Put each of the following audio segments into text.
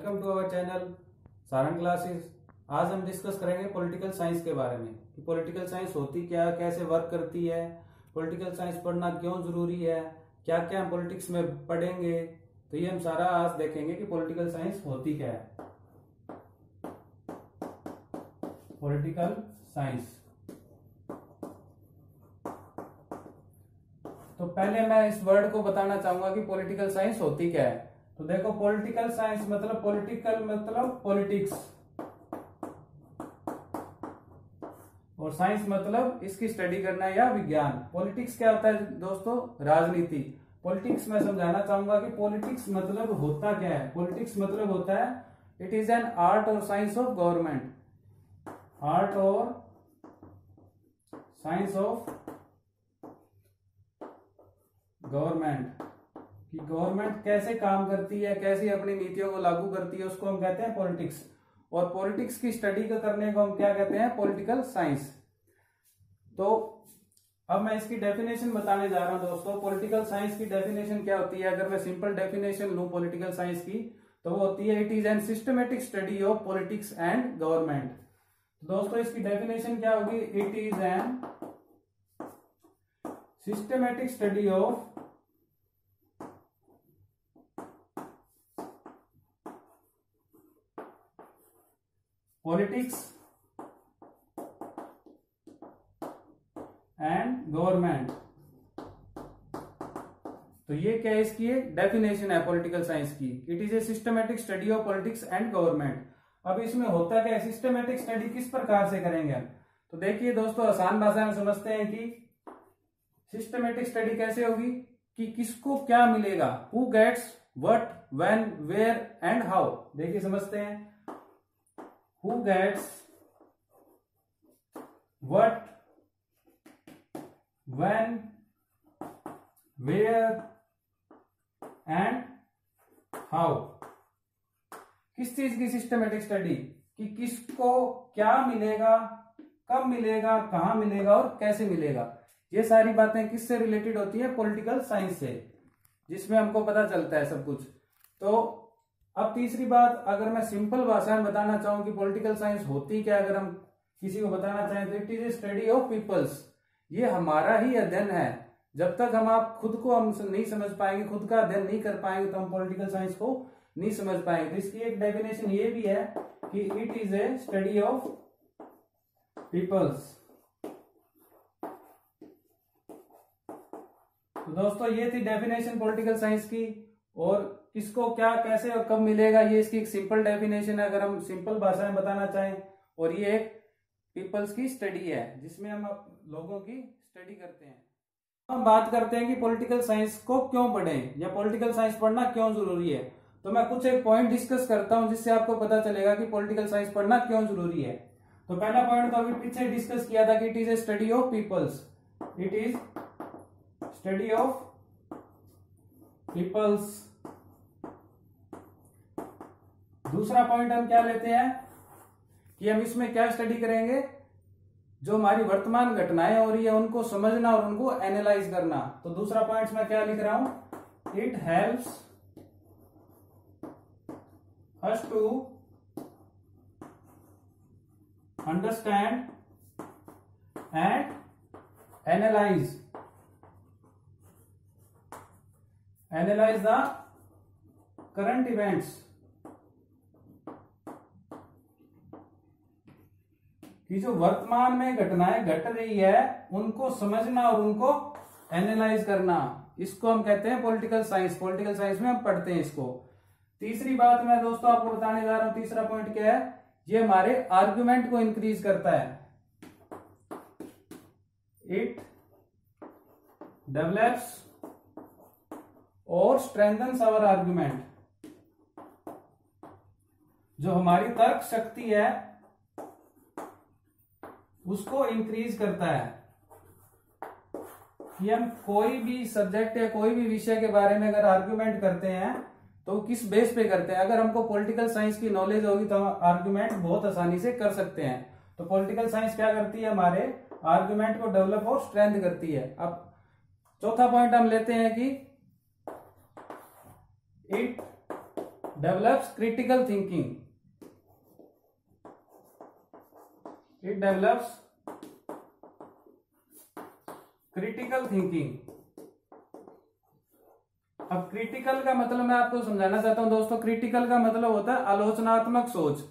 Welcome to our channel Sarang classes. आज हम discuss करेंगे पॉलिटिकल साइंस के बारे में कि पॉलिटिकल साइंस होती क्या, कैसे वर्क करती है, पॉलिटिकल साइंस पढ़ना क्यों जरूरी है, क्या क्या हम पॉलिटिक्स में पढ़ेंगे। तो ये हम सारा आज देखेंगे कि पॉलिटिकल साइंस होती क्या है। पॉलिटिकल साइंस, तो पहले मैं इस वर्ड को बताना चाहूंगा कि पॉलिटिकल साइंस होती क्या है। तो देखो, पॉलिटिकल साइंस मतलब पॉलिटिकल मतलब पॉलिटिक्स, और साइंस मतलब इसकी स्टडी करना या विज्ञान। पॉलिटिक्स क्या होता है दोस्तों? राजनीति। पॉलिटिक्स में समझाना चाहूंगा कि पॉलिटिक्स मतलब होता क्या है। पॉलिटिक्स मतलब होता है इट इज एन आर्ट और साइंस ऑफ गवर्नमेंट। आर्ट और साइंस ऑफ गवर्नमेंट, कि गवर्नमेंट कैसे काम करती है, कैसे अपनी नीतियों को लागू करती है, उसको हम कहते हैं पॉलिटिक्स। और पॉलिटिक्स की स्टडी करने को हम क्या कहते हैं? Political science. तो अब मैं इसकी डेफिनेशन बताने जा रहा हूं दोस्तों। पॉलिटिकल साइंस की डेफिनेशन क्या होती है? अगर मैं सिंपल डेफिनेशन लूं पॉलिटिकल साइंस की, तो वो होती है it is an systematic study of politics and government. दोस्तों इसकी डेफिनेशन क्या होगी? It is an systematic study of politics and government. तो ये क्या है? इसकी एक डेफिनेशन है पॉलिटिकल साइंस की। It is a systematic study of politics and government. अब इसमें होता क्या है? सिस्टमेटिक स्टडी किस प्रकार से करेंगे हम? तो देखिए दोस्तों, आसान भाषा में समझते हैं कि सिस्टमेटिक स्टडी कैसे होगी कि किसको क्या मिलेगा, who gets what, when, where and how. देखिए समझते हैं, who gets what, when, where and how। किस चीज की सिस्टमेटिक स्टडी? कि किसको क्या मिलेगा, कब मिलेगा, कहां मिलेगा और कैसे मिलेगा। ये सारी बातें किससे रिलेटेड होती है? पॉलिटिकल साइंस से, जिसमें हमको पता चलता है सब कुछ। तो अब तीसरी बात, अगर मैं सिंपल भाषा में बताना चाहूं कि पॉलिटिकल साइंस होती क्या, अगर हम किसी को बताना चाहें तो it is a study of peoples. ये हमारा ही अध्ययन है। जब तक आप खुद को हम नहीं समझ पाएंगे, खुद का अध्ययन नहीं कर पाएंगे, तो हम पॉलिटिकल साइंस को नहीं समझ पाएंगे। तो इसकी एक डेफिनेशन ये भी है कि it is a study of peoples. तो दोस्तों ये थी डेफिनेशन पॉलिटिकल साइंस की, और किसको क्या, कैसे और कब मिलेगा, ये इसकी एक सिंपल डेफिनेशन है अगर हम सिंपल भाषा में बताना चाहें। और ये एक पीपल्स की स्टडी है जिसमें हम लोगों की स्टडी करते हैं। हम बात करते हैं कि पॉलिटिकल साइंस को क्यों पढ़ें या पॉलिटिकल साइंस पढ़ना क्यों जरूरी है। तो मैं कुछ एक पॉइंट डिस्कस करता हूं जिससे आपको पता चलेगा कि पॉलिटिकल साइंस पढ़ना क्यों जरूरी है। तो पहला पॉइंट तो अभी पीछे डिस्कस किया था कि it is a study of peoples. It is study of peoples. दूसरा पॉइंट हम क्या लेते हैं कि हम इसमें क्या स्टडी करेंगे? जो हमारी वर्तमान घटनाएं हो रही है उनको समझना और उनको एनालाइज करना। तो दूसरा पॉइंट मैं क्या लिख रहा हूं? It helps us to understand and analyse the current events. कि जो वर्तमान में घटनाएं घट रही है उनको समझना और उनको एनालाइज करना, इसको हम कहते हैं पॉलिटिकल साइंस। पॉलिटिकल साइंस में हम पढ़ते हैं इसको। तीसरी बात मैं दोस्तों आपको बताने जा रहा हूं, तीसरा पॉइंट क्या है? ये हमारे आर्गुमेंट को इंक्रीज करता है। इट डेवलप्स और स्ट्रेंथन्स आवर आर्गुमेंट। जो हमारी तर्क शक्ति है उसको इंक्रीज करता है। कि हम कोई भी सब्जेक्ट या कोई भी विषय के बारे में अगर आर्गुमेंट करते हैं तो किस बेस पे करते हैं? अगर हमको पॉलिटिकल साइंस की नॉलेज होगी तो हम आर्गुमेंट बहुत आसानी से कर सकते हैं। तो पॉलिटिकल साइंस क्या करती है? हमारे आर्गुमेंट को डेवलप और स्ट्रेंथ करती है। अब चौथा पॉइंट हम लेते हैं कि it develops critical thinking, it develops critical thinking. अब क्रिटिकल का मतलब मैं आपको समझाना चाहता हूं दोस्तों। क्रिटिकल का मतलब होता है आलोचनात्मक सोच।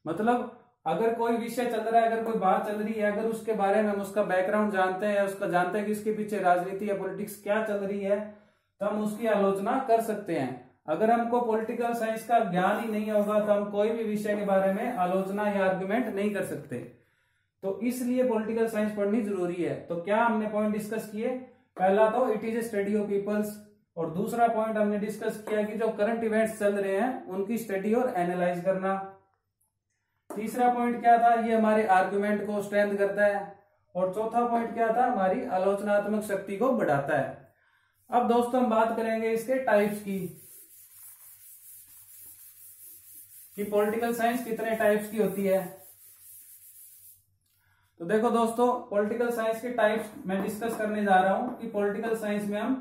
मतलब अगर कोई विषय चल रहा है, अगर कोई बात चल रही है, अगर उसके बारे में हम उसका बैकग्राउंड जानते हैं, उसका जानते हैं कि इसके पीछे राजनीति या पॉलिटिक्स क्या चल रही है, तो हम उसकी आलोचना कर सकते हैं। अगर हमको पॉलिटिकल साइंस का ज्ञान ही नहीं होगा तो हम कोई भी विषय के बारे में आलोचना या आर्गुमेंट नहीं कर सकते। तो इसलिए पॉलिटिकल साइंस पढ़नी जरूरी है। तो क्या हमने पॉइंट डिस्कस किए? पहला तो it is a study of peoples, और दूसरा पॉइंट हमने डिस्कस किया कि जो करंट इवेंट्स चल रहे हैं उनकी स्टडी और एनालाइज करना। तीसरा पॉइंट क्या था? ये हमारे आर्गुमेंट को स्ट्रेंथ करता है। और चौथा पॉइंट क्या था? हमारी आलोचनात्मक शक्ति को बढ़ाता है। अब दोस्तों हम बात करेंगे इसके टाइप्स की, कि पॉलिटिकल साइंस कितने टाइप्स की होती है। तो देखो दोस्तों, पॉलिटिकल साइंस के टाइप्स मैं डिस्कस करने जा रहा हूं कि पॉलिटिकल साइंस में हम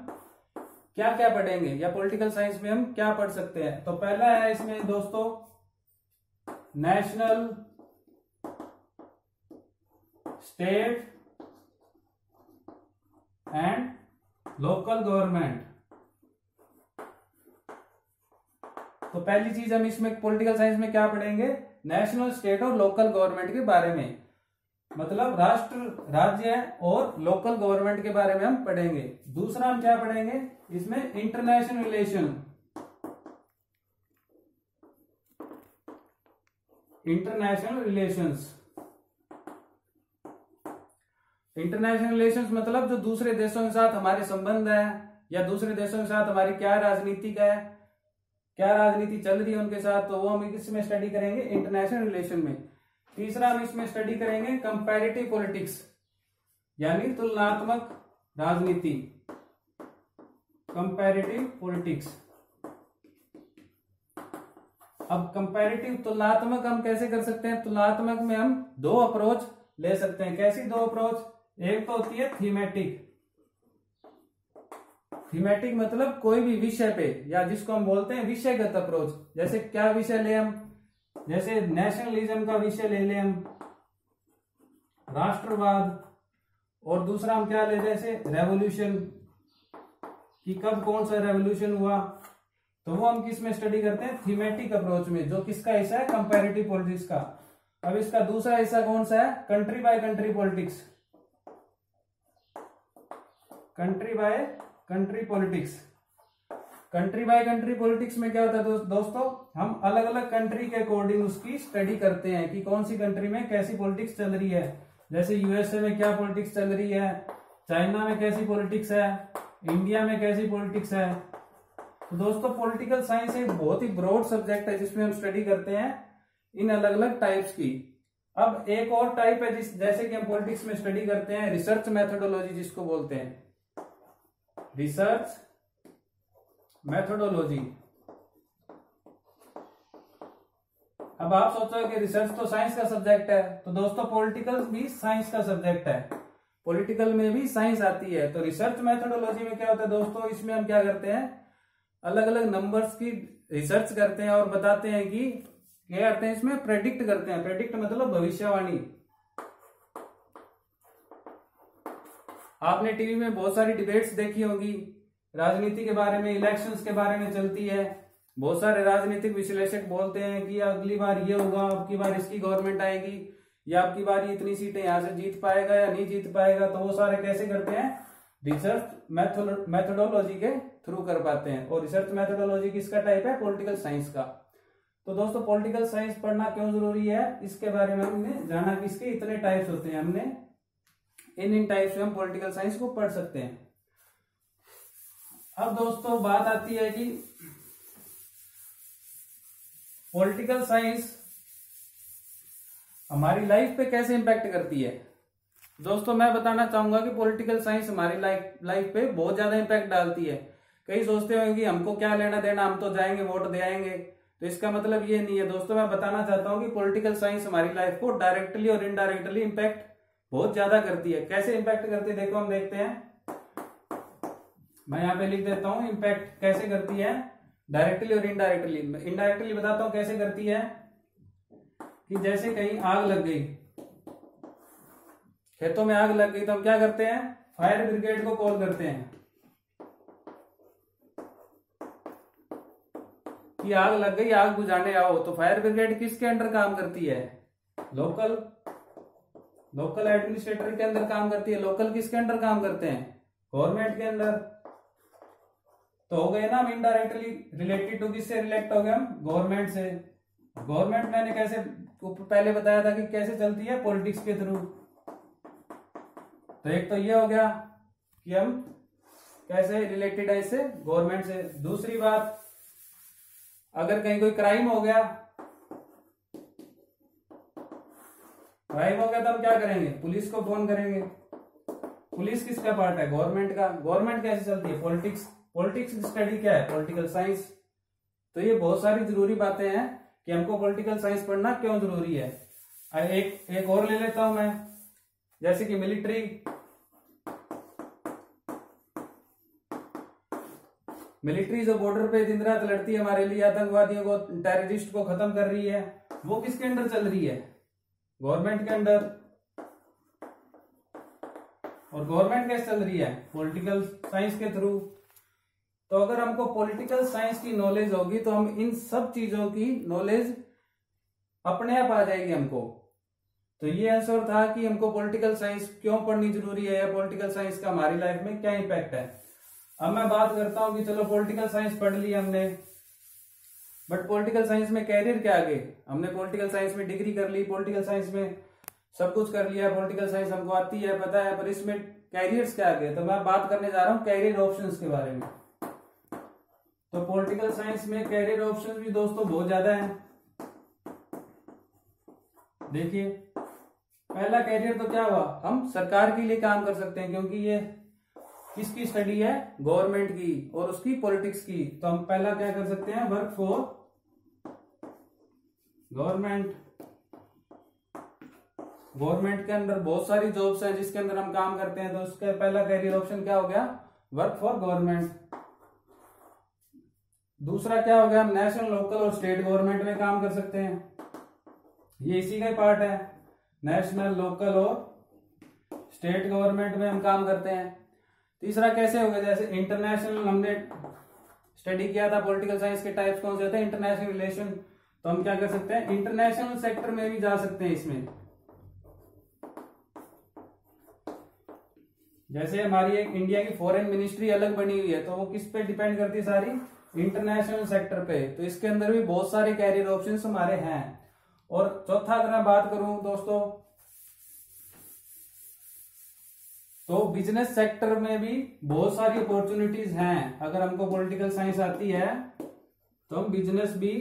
क्या क्या पढ़ेंगे या पॉलिटिकल साइंस में हम क्या पढ़ सकते हैं। तो पहला है इसमें दोस्तों national, state and local government. तो पहली चीज हम इसमें पॉलिटिकल साइंस में क्या पढ़ेंगे? नेशनल, स्टेट और लोकल गवर्नमेंट के बारे में, मतलब राष्ट्र, राज्य और लोकल गवर्नमेंट के बारे में हम पढ़ेंगे। दूसरा हम क्या पढ़ेंगे इसमें? International relation, international relations. International relations मतलब जो दूसरे देशों के साथ हमारे संबंध है, या दूसरे देशों के साथ हमारी क्या राजनीतिक है, क्या राजनीति चल रही है उनके साथ, तो वो हम इसमें स्टडी करेंगे इंटरनेशनल रिलेशन में। तीसरा हम इसमें स्टडी करेंगे कंपैरेटिव पॉलिटिक्स, यानी तुलनात्मक राजनीति, कंपैरेटिव पॉलिटिक्स। अब कंपैरेटिव, तुलनात्मक हम कैसे कर सकते हैं? तुलनात्मक में हम दो अप्रोच ले सकते हैं। कैसी दो अप्रोच? एक तो होती है थीमेटिक। थीमेटिक मतलब कोई भी विषय पे, या जिसको हम बोलते हैं विषयगत अप्रोच। जैसे क्या विषय ले हम? जैसे नेशनलिज्म का विषय ले लें हम, राष्ट्रवाद। और दूसरा हम क्या ले, जैसे रेवोल्यूशन, कि कब कौन सा रेवोल्यूशन हुआ, तो वो हम किस में स्टडी करते हैं? थीमेटिक अप्रोच में, जो किसका हिस्सा है? कंपैरेटिव पॉलिटिक्स का। अब इसका दूसरा हिस्सा कौन सा है? Country by country politics, country by country politics. Country by country politics में क्या होता है दोस्तों? हम अलग अलग कंट्री के अकॉर्डिंग उसकी स्टडी करते हैं कि कौन सी कंट्री में कैसी पॉलिटिक्स चल रही है। जैसे यूएसए में क्या पॉलिटिक्स चल रही है, चाइना में कैसी पॉलिटिक्स है, इंडिया में कैसी पॉलिटिक्स है। तो दोस्तों पॉलिटिकल साइंस एक बहुत ही ब्रॉड सब्जेक्ट है जिसमें हम स्टडी करते हैं इन अलग अलग टाइप्स की। अब एक और टाइप है जैसे कि हम पॉलिटिक्स में स्टडी करते हैं रिसर्च मेथोडोलॉजी, जिसको बोलते हैं रिसर्च मेथोडोलॉजी। अब आप सोचो कि रिसर्च तो साइंस का सब्जेक्ट है, तो दोस्तों पॉलिटिकल भी साइंस का सब्जेक्ट है, पॉलिटिकल में भी साइंस आती है। तो रिसर्च मेथोडोलॉजी में क्या होता है दोस्तों? इसमें हम क्या करते हैं? अलग अलग नंबर्स की रिसर्च करते हैं और बताते हैं कि क्या करते हैं, इसमें प्रेडिक्ट करते हैं। प्रेडिक्ट मतलब भविष्यवाणी। आपने टीवी में बहुत सारी डिबेट्स देखी होगी, राजनीति के बारे में, इलेक्शंस के बारे में चलती है। बहुत सारे राजनीतिक विश्लेषक बोलते हैं कि अगली बार ये होगा, अब की बार इसकी गवर्नमेंट आएगी, या अब की बार ये इतनी सीटें यहां से जीत पाएगा या नहीं जीत पाएगा। तो वो सारे कैसे करते हैं? रिसर्च मेथोडोलॉजी के थ्रू कर पाते हैं। और रिसर्च मेथोडोलॉजी किसका टाइप है? पॉलिटिकल साइंस का। तो दोस्तों पॉलिटिकल साइंस पढ़ना क्यों जरूरी है, इसके बारे में हमने जाना कि इसके इतने टाइप्स होते हैं। हमने इन टाइप्स में हम पॉलिटिकल साइंस को पढ़ सकते हैं। अब दोस्तों बात आती है कि पॉलिटिकल साइंस हमारी लाइफ पे कैसे इंपैक्ट करती है। दोस्तों मैं बताना चाहूंगा कि पॉलिटिकल साइंस हमारी लाइफ पे बहुत ज्यादा इंपैक्ट डालती है। कई सोचते हो कि हमको क्या लेना देना, हम तो जाएंगे वोट दे आएंगे, तो इसका मतलब ये नहीं है दोस्तों। मैं बताना चाहता हूं कि पॉलिटिकल साइंस हमारी लाइफ को डायरेक्टली और इनडायरेक्टली इंपैक्ट बहुत ज्यादा करती है। कैसे इंपैक्ट करती है देखो, हम देखते हैं। मैं यहाँ पे लिख देता हूं इम्पैक्ट कैसे करती है। डायरेक्टली और इनडायरेक्टली। इनडायरेक्टली बताता हूं कैसे करती है, कि जैसे कहीं आग लग गई, खेतों में आग लग गई, तो हम क्या करते हैं, फायर ब्रिगेड को कॉल करते हैं कि आग लग गई, आग बुझाने आओ। तो फायर ब्रिगेड किसके अंडर काम करती है, लोकल एडमिनिस्ट्रेटर के अंदर काम करती है। लोकल किसके अंडर काम करते हैं, गवर्नमेंट के अंदर। तो हो गए ना हम इनडायरेक्टली रिलेटेड टू, किससे रिलेक्ट हो गए हम, गवर्नमेंट से। गवर्नमेंट मैंने कैसे पहले बताया था कि कैसे चलती है, पॉलिटिक्स के थ्रू। तो एक तो ये हो गया कि हम कैसे रिलेटेड है इससे, गवर्नमेंट से। दूसरी बात, अगर कहीं कोई क्राइम हो गया तो हम क्या करेंगे, पुलिस को फोन करेंगे। पुलिस किसका पार्ट है, गवर्नमेंट का। गवर्नमेंट कैसे चलती है, पॉलिटिक्स स्टडी क्या है, पॉलिटिकल साइंस। तो ये बहुत सारी जरूरी बातें हैं कि हमको पॉलिटिकल साइंस पढ़ना क्यों जरूरी है। एक और ले लेता हूं मैं, जैसे कि मिलिट्री जो बॉर्डर पे दिन रात लड़ती है हमारे लिए, आतंकवादियों को, टेररिस्ट को खत्म कर रही है, वो किसके अंडर चल रही है, गवर्नमेंट के अंडर। और गवर्नमेंट कैसे चल रही है, पॉलिटिकल साइंस के थ्रू। तो अगर हमको पॉलिटिकल साइंस की नॉलेज होगी तो हम इन सब चीजों की नॉलेज अपने आप आ जाएगी हमको। तो ये आंसर था कि हमको पॉलिटिकल साइंस क्यों पढ़नी जरूरी है, या पॉलिटिकल साइंस का हमारी लाइफ में क्या इंपैक्ट है। अब मैं बात करता हूं कि चलो पॉलिटिकल साइंस पढ़ ली हमने, बट पॉलिटिकल साइंस में कैरियर क्या आगे। हमने पॉलिटिकल साइंस में डिग्री कर ली, पॉलिटिकल साइंस में सब कुछ कर लिया, पॉलिटिकल साइंस हमको आती है, पता है, पर इसमें कैरियर्स क्या आगे। तो मैं बात करने जा रहा हूं कैरियर ऑप्शंस के बारे में। तो पॉलिटिकल साइंस में कैरियर ऑप्शंस भी दोस्तों बहुत ज्यादा हैं। देखिए, पहला कैरियर तो क्या हुआ, हम सरकार के लिए काम कर सकते हैं, क्योंकि ये किसकी स्टडी है, गवर्नमेंट की और उसकी पॉलिटिक्स की। तो हम पहला क्या कर सकते हैं, वर्क फॉर गवर्नमेंट। गवर्नमेंट के अंदर बहुत सारी जॉब्स हैं जिसके अंदर हम काम करते हैं, तो उसका पहला कैरियर ऑप्शन क्या हो गया, वर्क फॉर गवर्नमेंट। दूसरा क्या हो गया, हम नेशनल, लोकल और स्टेट गवर्नमेंट में काम कर सकते हैं। ये इसी का पार्ट है, नेशनल, लोकल और स्टेट गवर्नमेंट में हम काम करते हैं। तीसरा कैसे होगा, जैसे इंटरनेशनल, हमने स्टडी किया था पॉलिटिकल साइंस के टाइप्स कौन से होते हैं, इंटरनेशनल रिलेशन। तो हम क्या कर सकते हैं, इंटरनेशनल सेक्टर में भी जा सकते हैं इसमें। जैसे हमारी एक इंडिया की फॉरेन मिनिस्ट्री अलग बनी हुई है, तो वो किस पे डिपेंड करती है, सारी इंटरनेशनल सेक्टर पे। तो इसके अंदर भी बहुत सारे कैरियर ऑप्शंस हमारे हैं। और चौथा अगर मैं बात करूं दोस्तों, तो बिजनेस सेक्टर में भी बहुत सारी अपॉर्चुनिटीज हैं। अगर हमको पॉलिटिकल साइंस आती है तो हम बिजनेस भी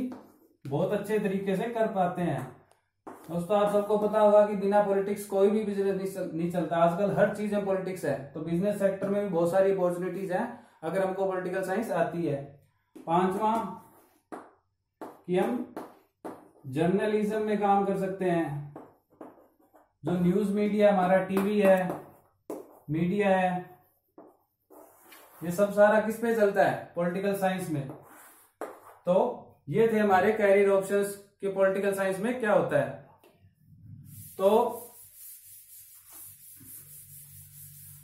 बहुत अच्छे तरीके से कर पाते हैं। दोस्तों, आप सबको पता होगा कि बिना पॉलिटिक्स कोई भी बिजनेस नहीं चलता। आजकल हर चीज में पॉलिटिक्स है, तो बिजनेस सेक्टर में भी बहुत सारी अपॉर्चुनिटीज हैं अगर हमको पॉलिटिकल साइंस आती है। पांचवा कि हम जर्नलिज्म में काम कर सकते हैं। जो न्यूज मीडिया, हमारा टीवी है, मीडिया है, ये सब सारा किस पे चलता है, पॉलिटिकल साइंस में। तो ये थे हमारे कैरियर ऑप्शंस कि पॉलिटिकल साइंस में क्या होता है। तो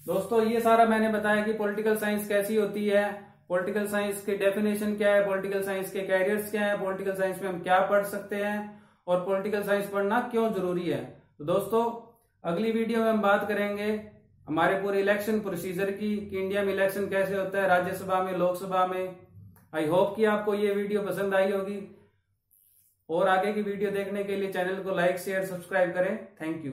दोस्तों, ये सारा मैंने बताया कि पॉलिटिकल साइंस कैसी होती है, पॉलिटिकल साइंस की डेफिनेशन क्या है, पॉलिटिकल साइंस के कैरियर्स क्या है, पॉलिटिकल साइंस में हम क्या पढ़ सकते हैं और पॉलिटिकल साइंस पढ़ना क्यों जरूरी है। तो दोस्तों, अगली वीडियो में हम बात करेंगे हमारे पूरे इलेक्शन प्रोसीजर की, कि इंडिया में इलेक्शन कैसे होता है, राज्यसभा में, लोकसभा में। आई होप कि आपको ये वीडियो पसंद आई होगी, और आगे की वीडियो देखने के लिए चैनल को लाइक, शेयर, सब्सक्राइब करें। Thank you.